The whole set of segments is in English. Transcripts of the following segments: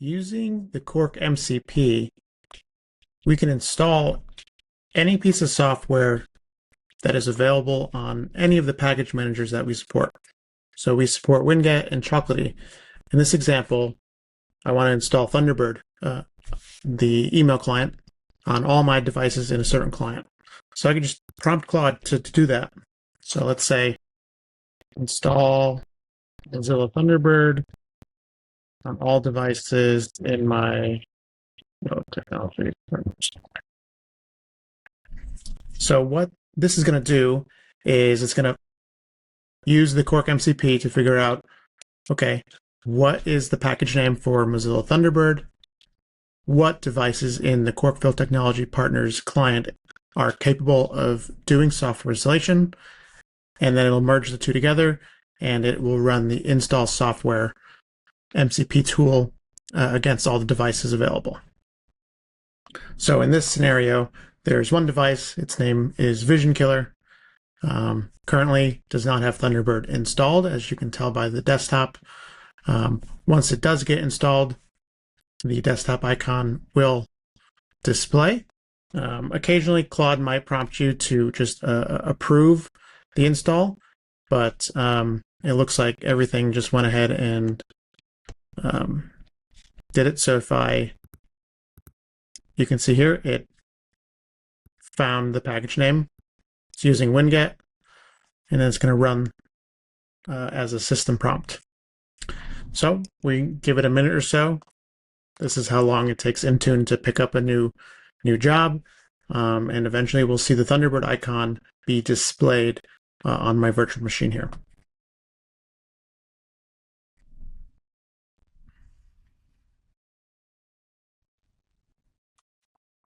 Using the Cork MCP, we can install any piece of software that is available on any of the package managers that we support. So we support Winget and Chocolatey. In this example, I want to install Thunderbird, the email client, on all my devices in a certain client. So I can just prompt Claude to do that. So let's say install Mozilla Thunderbird on all devices in my technology. So what this is going to do is it's going to use the Cork MCP to figure out, okay, what is the package name for Mozilla Thunderbird? What devices in the Corkville Technology Partners client are capable of doing software installation? And then it'll merge the two together and it will run the install software MCP tool against all the devices available. So in this scenario, there's one device, its name is Vision Killer. Currently does not have Thunderbird installed, as you can tell by the desktop. Once it does get installed, the desktop icon will display. Occasionally, Claude might prompt you to just approve the install, but it looks like everything just went ahead and did it. So if you can see here, it found the package name. It's using Winget, and then it's going to run as a system prompt. So we give it a minute or so. This is how long it takes Intune to pick up a new job, and eventually we'll see the Thunderbird icon be displayed on my virtual machine here.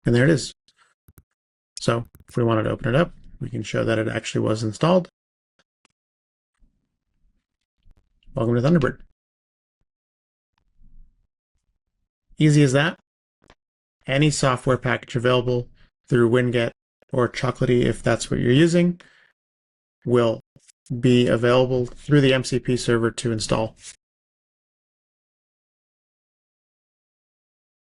And there it is. So if we wanted to open it up, we can show that it actually was installed. Welcome to Thunderbird. Easy as that. Any software package available through Winget or Chocolatey, if that's what you're using, will be available through the MCP server to install.